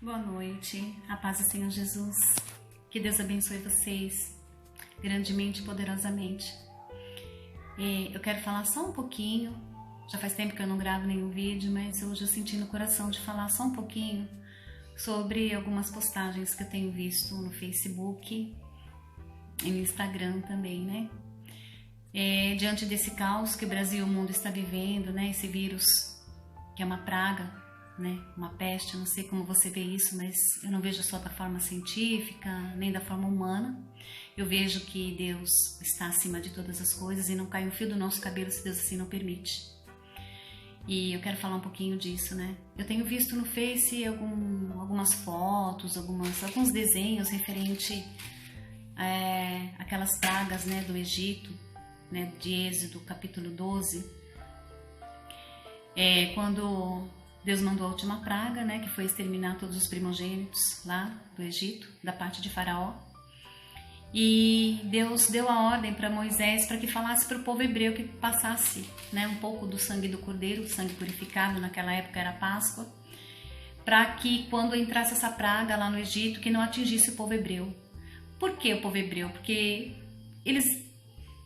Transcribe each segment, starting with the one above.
Boa noite, a paz do Senhor Jesus, que Deus abençoe vocês grandemente e poderosamente. Eu quero falar só um pouquinho, já faz tempo que eu não gravo nenhum vídeo, mas hoje eu senti no coração de falar só um pouquinho sobre algumas postagens que eu tenho visto no Facebook e no Instagram também, né? Diante desse caos que o Brasil e o mundo está vivendo, né? Esse vírus que é uma praga, né? Uma peste, eu não sei como você vê isso, mas eu não vejo só da forma científica, nem da forma humana. Eu vejo que Deus está acima de todas as coisas e não cai um fio do nosso cabelo se Deus assim não permite. E eu quero falar um pouquinho disso, né? Eu tenho visto no Face algumas fotos, alguns desenhos referente aquelas pragas, né, do Egito, né, de Êxodo, capítulo 12. Quando Deus mandou a última praga, né, que foi exterminar todos os primogênitos lá do Egito, da parte de Faraó. E Deus deu a ordem para Moisés para que falasse para o povo hebreu que passasse, né, um pouco do sangue do cordeiro, o sangue purificado, naquela época era Páscoa, para que quando entrasse essa praga lá no Egito, que não atingisse o povo hebreu. Por que o povo hebreu? Porque eles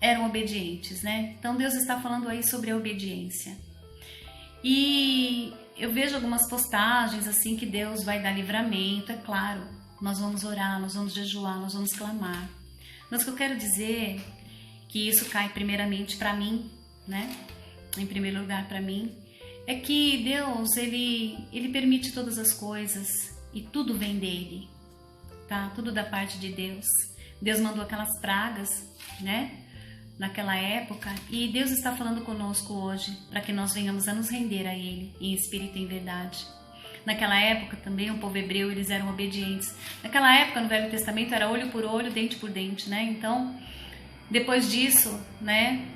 eram obedientes, né? Então Deus está falando aí sobre a obediência. E eu vejo algumas postagens assim que Deus vai dar livramento, é claro. Nós vamos orar, nós vamos jejuar, nós vamos clamar. Mas o que eu quero dizer que isso cai primeiramente para mim, né? Em primeiro lugar para mim, é que Deus, ele permite todas as coisas e tudo vem dele, tá? Tudo da parte de Deus. Deus mandou aquelas pragas, né? Naquela época, e Deus está falando conosco hoje para que nós venhamos a nos render a Ele em espírito e em verdade. Naquela época também o povo hebreu, eles eram obedientes. Naquela época no Velho Testamento era olho por olho, dente por dente, né? Então, depois disso, né?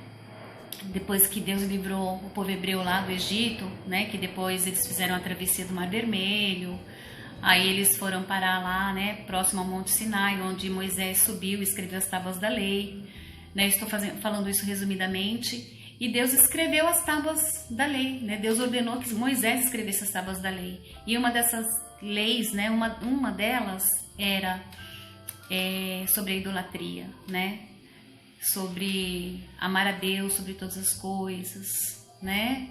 Depois que Deus livrou o povo hebreu lá do Egito, né? Que depois eles fizeram a travessia do Mar Vermelho. Aí eles foram parar lá, né? Próximo ao Monte Sinai, onde Moisés subiu e escreveu as tábuas da lei. Né, estou falando isso resumidamente, e Deus escreveu as tábuas da lei, né? Deus ordenou que Moisés escrevesse as tábuas da lei, e uma dessas leis, né, uma delas era sobre a idolatria, né? Sobre amar a Deus sobre todas as coisas, né?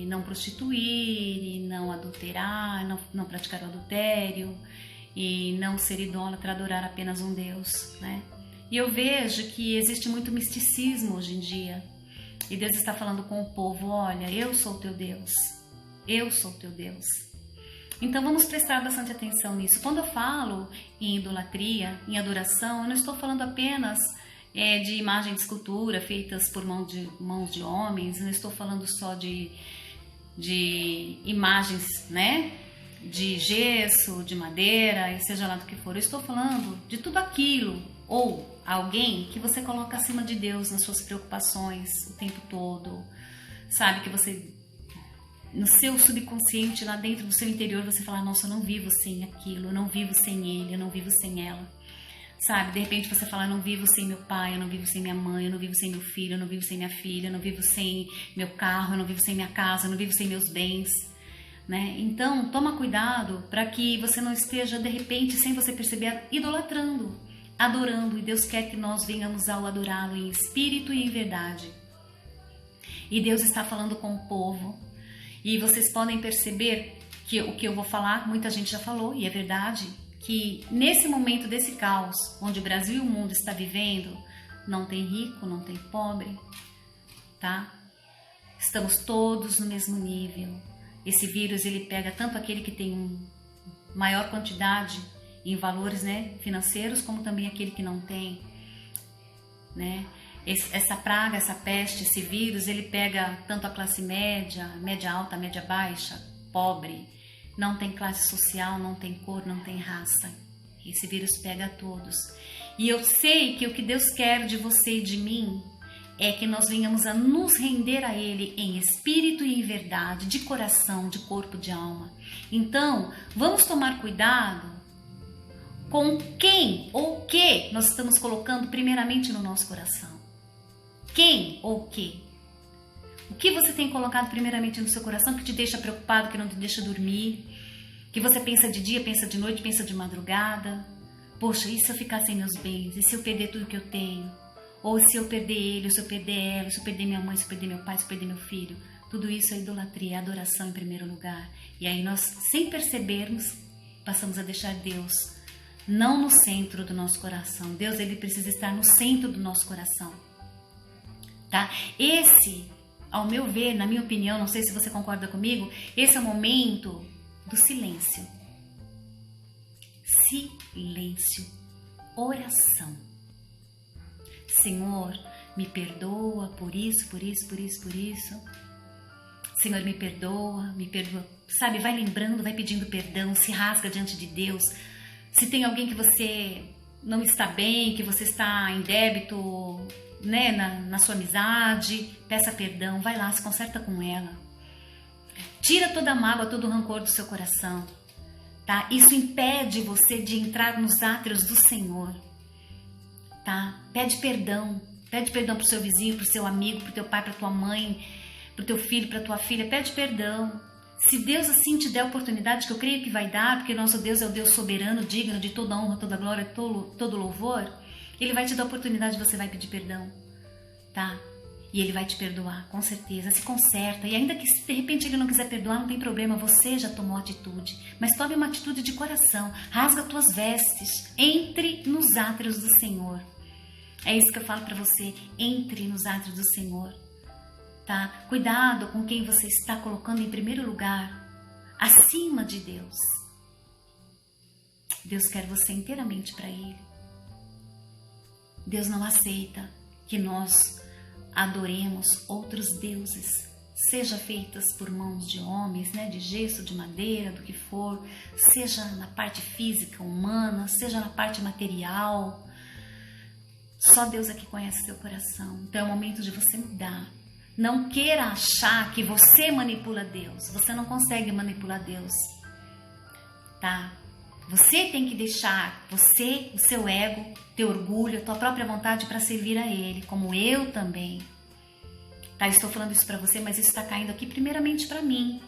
Não prostituir, não adulterar, não praticar o adultério, e não ser idólatra, adorar apenas um Deus, né? E eu vejo que existe muito misticismo hoje em dia. E Deus está falando com o povo, olha, eu sou o teu Deus. Eu sou o teu Deus. Então vamos prestar bastante atenção nisso. Quando eu falo em idolatria, em adoração, eu não estou falando apenas de imagem de escultura feitas por mãos de homens. Não estou falando só de imagens, né? De gesso, de madeira, e seja lá do que for. Eu estou falando de tudo aquilo, ou alguém que você coloca acima de Deus nas suas preocupações o tempo todo, sabe, que você, no seu subconsciente, lá dentro do seu interior, você fala, nossa, eu não vivo sem aquilo, eu não vivo sem ele, eu não vivo sem ela, sabe, de repente você fala, eu não vivo sem meu pai, eu não vivo sem minha mãe, eu não vivo sem meu filho, eu não vivo sem minha filha, eu não vivo sem meu carro, eu não vivo sem minha casa, eu não vivo sem meus bens, né? Então, toma cuidado para que você não esteja, de repente, sem você perceber, idolatrando, adorando, e Deus quer que nós venhamos ao adorá-lo em espírito e em verdade. E Deus está falando com o povo, e vocês podem perceber que o que eu vou falar, muita gente já falou, e é verdade, que nesse momento desse caos, onde o Brasil e o mundo está vivendo, não tem rico, não tem pobre, tá? Estamos todos no mesmo nível. Esse vírus, ele pega tanto aquele que tem maior quantidade em valores, né, financeiros, como também aquele que não tem, né? Essa praga, essa peste, esse vírus, ele pega tanto a classe média, média alta, média baixa, pobre, não tem classe social, não tem cor, não tem raça. Esse vírus pega a todos. E eu sei que o que Deus quer de você e de mim é que nós venhamos a nos render a Ele em espírito e em verdade, de coração, de corpo, de alma. Então, vamos tomar cuidado com quem ou o que nós estamos colocando primeiramente no nosso coração. Quem ou o que? O que você tem colocado primeiramente no seu coração que te deixa preocupado, que não te deixa dormir, Que você pensa de dia, pensa de noite, pensa de madrugada. Poxa, e se eu ficar sem meus bens? E se eu perder tudo que eu tenho? Ou se eu perder ele, ou se eu perder ela, se eu perder minha mãe, se eu perder meu pai, se eu perder meu filho? Tudo isso é idolatria, é adoração em primeiro lugar. E aí nós, sem percebermos, passamos a deixar Deus não no centro do nosso coração. Deus, ele precisa estar no centro do nosso coração. Tá? Esse, ao meu ver, na minha opinião, não sei se você concorda comigo, esse é o momento do silêncio. Silêncio. Oração. Senhor, me perdoa por isso, por isso, por isso, por isso. Senhor, me perdoa, me perdoa. Sabe, vai lembrando, vai pedindo perdão, se rasga diante de Deus. Se tem alguém que você não está bem, que você está em débito, né, na sua amizade, peça perdão, vai lá, se conserta com ela. Tira toda a mágoa, todo o rancor do seu coração, tá? Isso impede você de entrar nos átrios do Senhor, tá? Pede perdão pro seu vizinho, pro seu amigo, pro teu pai, pra tua mãe, pro teu filho, pra tua filha, pede perdão. Se Deus assim te der a oportunidade, que eu creio que vai dar, porque nosso Deus é o Deus soberano, digno de toda honra, toda glória, todo louvor, Ele vai te dar a oportunidade, você vai pedir perdão, tá? E Ele vai te perdoar, com certeza, se conserta. E ainda que se de repente Ele não quiser perdoar, não tem problema, você já tomou atitude. Mas tome uma atitude de coração, rasga tuas vestes, entre nos átrios do Senhor. É isso que eu falo para você, entre nos átrios do Senhor. Tá? Cuidado com quem você está colocando em primeiro lugar, acima de Deus. Deus quer você inteiramente para Ele. Deus não aceita que nós adoremos outros deuses, seja feitas por mãos de homens, né, de gesso, de madeira, do que for, seja na parte física, humana, seja na parte material. Só Deus é que conhece seu coração. Então é o momento de você mudar. Não queira achar que você manipula Deus. Você não consegue manipular Deus, tá? Você tem que deixar você, o seu ego, teu orgulho, a tua própria vontade para servir a Ele, como eu também. Tá? Estou falando isso para você, mas isso está caindo aqui primeiramente para mim,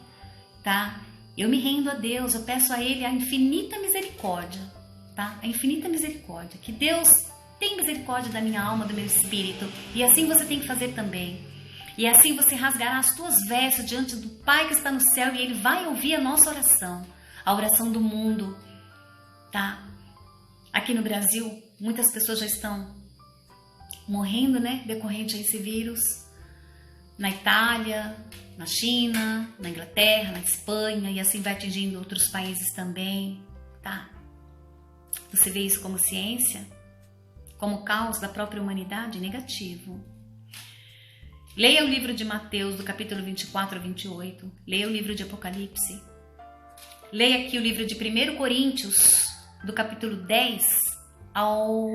tá? Eu me rendo a Deus, eu peço a Ele a infinita misericórdia, tá? A infinita misericórdia. Que Deus tenha misericórdia da minha alma, do meu espírito. E assim você tem que fazer também. E assim você rasgará as tuas vestes diante do Pai que está no céu e Ele vai ouvir a nossa oração, a oração do mundo, tá? Aqui no Brasil, muitas pessoas já estão morrendo, né, decorrente a esse vírus. Na Itália, na China, na Inglaterra, na Espanha, e assim vai atingindo outros países também, tá? Você vê isso como ciência? Como caos da própria humanidade? Negativo. Leia o livro de Mateus, do capítulo 24 a 28. Leia o livro de Apocalipse. Leia aqui o livro de 1 Coríntios, do capítulo 10 ao...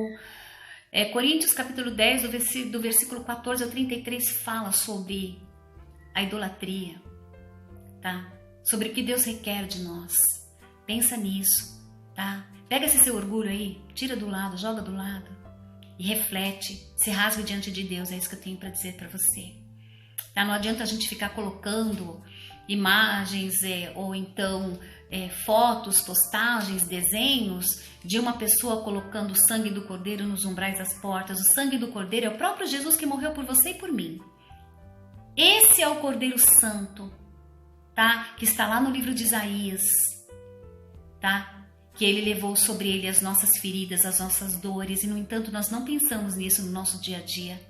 Coríntios, capítulo 10, do versículo 14 ao 33, fala sobre a idolatria, tá? Sobre o que Deus requer de nós. Pensa nisso, tá? Pega esse seu orgulho aí, tira do lado, joga do lado. E reflete, se rasga diante de Deus, é isso que eu tenho para dizer para você. Tá? Não adianta a gente ficar colocando imagens ou então fotos, postagens, desenhos de uma pessoa colocando o sangue do Cordeiro nos umbrais das portas. O sangue do Cordeiro é o próprio Jesus que morreu por você e por mim. Esse é o Cordeiro Santo, tá? Que está lá no livro de Isaías, tá? Que Ele levou sobre Ele as nossas feridas, as nossas dores, e no entanto nós não pensamos nisso no nosso dia a dia,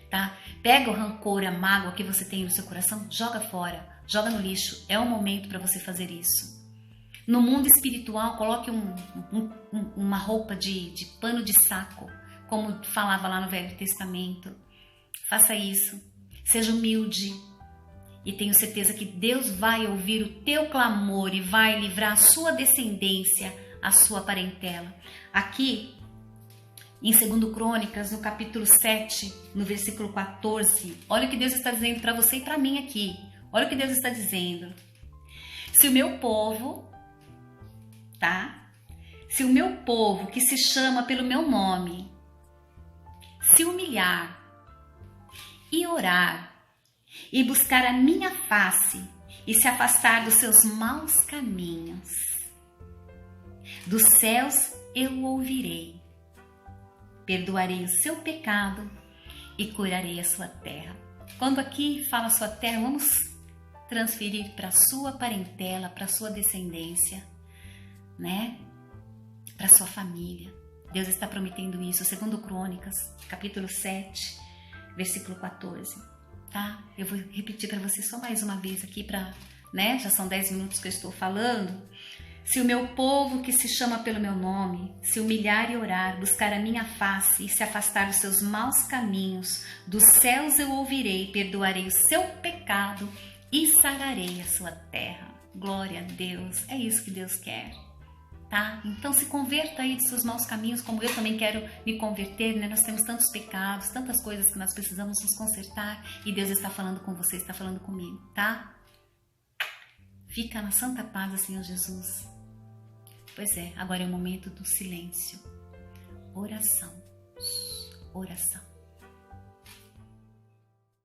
tá? Pega o rancor, a mágoa que você tem no seu coração, joga fora, joga no lixo, é o momento para você fazer isso. No mundo espiritual, coloque uma roupa de pano de saco, como falava lá no Velho Testamento. Faça isso, seja humilde, e tenho certeza que Deus vai ouvir o teu clamor e vai livrar a sua descendência, a sua parentela. Aqui, em 2 Crônicas, no capítulo 7, no versículo 14, olha o que Deus está dizendo para você e para mim aqui. Olha o que Deus está dizendo. Se o meu povo, tá? Se o meu povo, que se chama pelo meu nome, se humilhar e orar, e buscar a minha face, e se afastar dos seus maus caminhos, Dos céus eu o ouvirei, perdoarei o seu pecado e curarei a sua terra. Quando aqui fala sua terra, vamos transferir para a sua parentela, para a sua descendência, né? Para a sua família. Deus está prometendo isso, segundo Crônicas, capítulo 7, versículo 14, tá? Eu vou repetir para você só mais uma vez aqui, né? Já são 10 minutos que eu estou falando. Se o meu povo que se chama pelo meu nome se humilhar e orar, buscar a minha face e se afastar dos seus maus caminhos, dos céus eu ouvirei, perdoarei o seu pecado e sararei a sua terra. Glória a Deus, é isso que Deus quer, tá? Então se converta aí dos seus maus caminhos, como eu também quero me converter, né? Nós temos tantos pecados, tantas coisas que nós precisamos nos consertar e Deus está falando com você, está falando comigo, tá? Fica na santa paz do Senhor Jesus. Pois é, agora é o momento do silêncio. Oração. Oração.